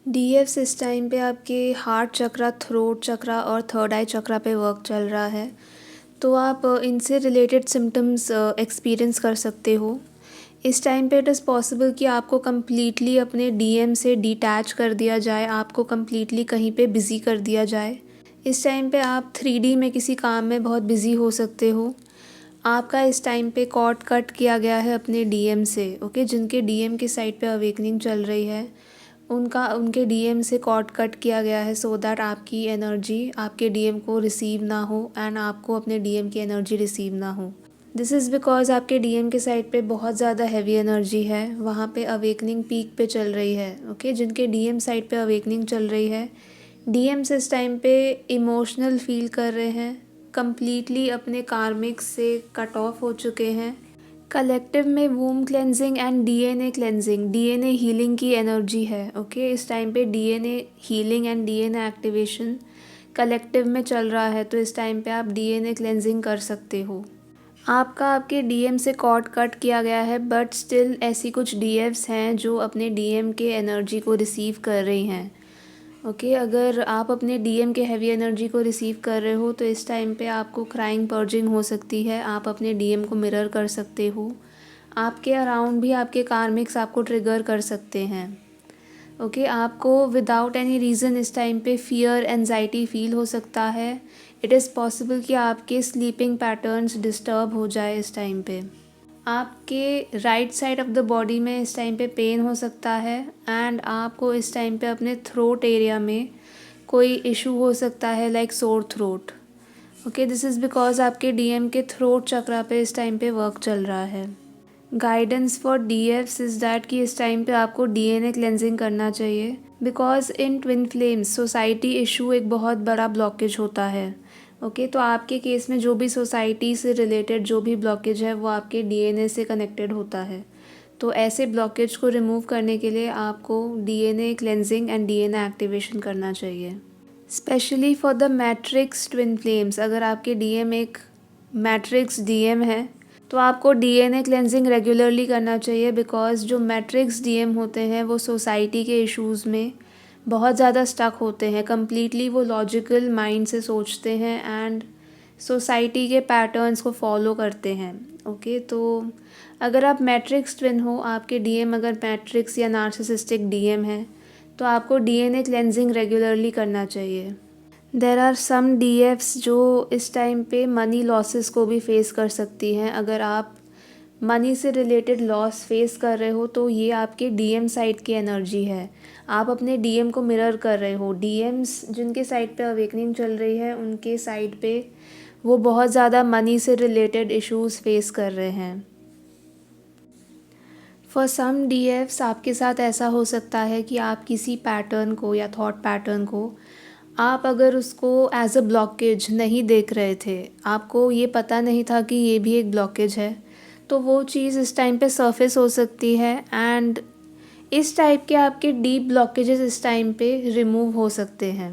डीएफ्स इस टाइम पे आपके हार्ट चक्रा, थ्रोट चक्रा और थर्ड आई चक्रा पे वर्क चल रहा है। तो आप इनसे रिलेटेड सिम्टम्स एक्सपीरियंस कर सकते हो। इस टाइम पे इट इज़ पॉसिबल कि आपको कम्प्लीटली अपने डीएम से डिटैच कर दिया जाए, आपको कम्प्लीटली कहीं पे बिज़ी कर दिया जाए। इस टाइम पे आप 3D में किसी काम में बहुत बिज़ी हो सकते हो। आपका इस टाइम पे कॉर्ड कट किया गया है अपने डीएम से, ओके। जिनके डीएम की साइड पे अवेकनिंग चल रही है उनके डीएम से कॉर्ड कट किया गया है, सो दैट आपकी एनर्जी आपके डीएम को रिसीव ना हो एंड आपको अपने डीएम की एनर्जी रिसीव ना हो। दिस इज़ बिकॉज आपके डीएम के साइड पे बहुत ज़्यादा हैवी एनर्जी है, वहाँ पे अवेकनिंग पीक पे चल रही है, ओके। जिनके डीएम साइड पे अवेकनिंग चल रही है, डीएम्स इस टाइम पे इमोशनल फील कर रहे हैं, कम्प्लीटली अपने कार्मिक से कट ऑफ हो चुके हैं। कलेक्टिव में womb cleansing and DNA cleansing, DNA healing की एनर्जी है, ओके। इस टाइम पे DNA healing and DNA activation collective में चल रहा है, तो इस टाइम पे आप डीएनए क्लेंजिंग कर सकते हो। आपके डीएम से कॉर्ड कट किया गया है, बट स्टिल ऐसी कुछ डीएफ्स हैं जो अपने डीएम के एनर्जी को रिसीव कर रही हैं, ओके। अगर आप अपने डीएम के हैवी एनर्जी को रिसीव कर रहे हो तो इस टाइम पे आपको क्राइंग पर्जिंग हो सकती है, आप अपने डीएम को मिरर कर सकते हो। आपके अराउंड भी आपके कार्मिक्स आपको ट्रिगर कर सकते हैं, ओके। आपको विदाउट एनी रीज़न इस टाइम पे फियर एंजाइटी फील हो सकता है। इट इज़ पॉसिबल कि आपके स्लीपिंग पैटर्न्स डिस्टर्ब हो जाए इस टाइम पे। आपके right side of the body में इस टाइम पे पेन हो सकता है एंड आपको इस टाइम पे अपने थ्रोट एरिया में कोई इशू हो सकता है, like sore throat, okay. This is because आपके डीएम के थ्रोट चक्रा पे इस टाइम पे वर्क चल रहा है। गाइडेंस फॉर डीएफ्स इज़ दैट कि इस टाइम पे आपको डीएनए क्लेंजिंग करना चाहिए, because in twin flames society issue एक बहुत बड़ा ब्लॉकेज होता है, ओके। तो आपके केस में जो भी सोसाइटी से रिलेटेड जो भी ब्लॉकेज है वो आपके डीएनए से कनेक्टेड होता है। तो ऐसे ब्लॉकेज को रिमूव करने के लिए आपको DNA cleansing and DNA activation करना चाहिए, specially for the matrix twin flames. अगर आपके डीएम एक मैट्रिक्स डीएम है तो आपको डीएनए क्लेंजिंग रेगुलरली करना चाहिए, बिकॉज जो मैट्रिक्स डीएम होते हैं वो सोसाइटी के इश्यूज़ में बहुत ज़्यादा स्टक होते हैं, कम्प्लीटली वो लॉजिकल माइंड से सोचते हैं एंड सोसाइटी के पैटर्न्स को फॉलो करते हैं, ओके। तो अगर आप मैट्रिक्स ट्विन हो, आपके डीएम अगर मैट्रिक्स या नार्सिसिस्टिक डीएम है, तो आपको डीएनए क्लेंजिंग रेगुलरली करना चाहिए। देर आर सम डीएफ्स जो इस टाइम पे मनी लॉसेस को भी फेस कर सकती हैं। अगर आप मनी से रिलेटेड लॉस फेस कर रहे हो तो ये आपके डीएम साइड की एनर्जी है, आप अपने डीएम को मिरर कर रहे हो। डीएम्स जिनके साइड पे अवेकनिंग चल रही है उनके साइड पे वो बहुत ज़्यादा मनी से रिलेटेड इश्यूज़ फेस कर रहे हैं। फॉर सम डीएफ्स आपके साथ ऐसा हो सकता है कि आप किसी पैटर्न को या थॉट पैटर्न को आप अगर उसको एज अ ब्लॉकेज नहीं देख रहे थे, आपको ये पता नहीं था कि ये भी एक ब्लॉकेज है, तो वो चीज़ इस टाइम पे सरफेस हो सकती है एंड इस टाइप के आपके डीप ब्लॉकेजेस इस टाइम पे रिमूव हो सकते हैं।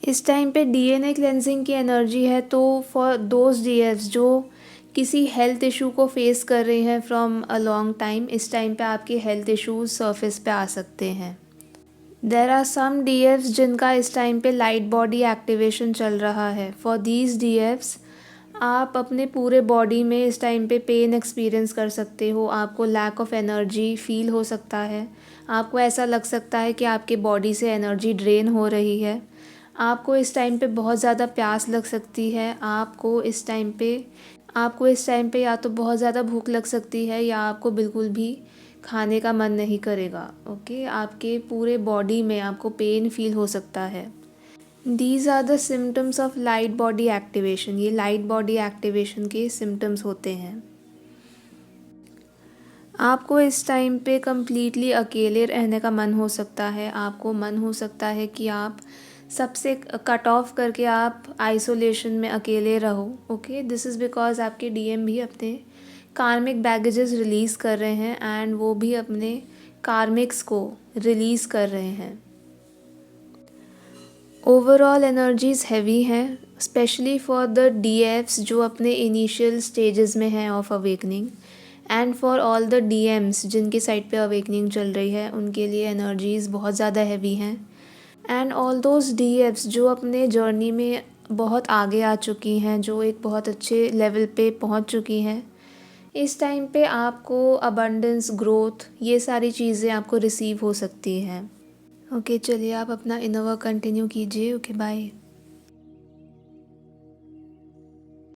इस टाइम पे डीएनए क्लेंजिंग की एनर्जी है, तो फॉर दोज डीएफ्स जो किसी हेल्थ इशू को फेस कर रहे हैं फ्रॉम अ लॉन्ग टाइम, इस टाइम पे आपके हेल्थ इश्यूज सरफेस पे आ सकते हैं। देर आर सम डीएफ्स जिनका इस टाइम पे लाइट बॉडी एक्टिवेशन चल रहा है। फॉर दीज डीएफ्स आप अपने पूरे बॉडी में इस टाइम पे पेन एक्सपीरियंस कर सकते हो, आपको लैक ऑफ एनर्जी फील हो सकता है, आपको ऐसा लग सकता है कि आपके बॉडी से एनर्जी ड्रेन हो रही है, आपको इस टाइम पे बहुत ज़्यादा प्यास लग सकती है, आपको इस टाइम पे या तो बहुत ज़्यादा भूख लग सकती है या आपको बिल्कुल भी खाने का मन नहीं करेगा, ओके। आपके पूरे बॉडी में आपको पेन फील हो सकता है। These are the symptoms of light body activation, ये लाइट बॉडी एक्टिवेशन के सिम्टम्स होते हैं। आपको इस टाइम पे कम्प्लीटली अकेले रहने का मन हो सकता है, आपको मन हो सकता है कि आप सबसे कट ऑफ करके आप आइसोलेशन में अकेले रहो, ओके। दिस इज़ बिकॉज आपके डीएम भी अपने कार्मिक बैगेजेस रिलीज़ कर रहे हैं एंड वो भी अपने कार्मिक्स को रिलीज़ कर रहे हैं। ओवरऑल एनर्जीज़ हैवी हैं, स्पेशली फॉर द डीएफ्स जो अपने इनिशियल स्टेजेस में हैं of awakening and for all the DMs जिनकी साइड पे अवेकनिंग चल रही है, उनके लिए एनर्जीज़ बहुत ज़्यादा हैवी हैं। एंड ऑल दोज डीएफ्स जो अपने जर्नी में बहुत आगे आ चुकी हैं, जो एक बहुत अच्छे लेवल पे पहुंच चुकी हैं, इस टाइम पे आपको अबंडेंस, ग्रोथ, ये सारी चीज़ें आपको रिसीव हो सकती हैं। ओके, चलिए आप अपना इनर वर्क कंटिन्यू कीजिए। Okay, bye.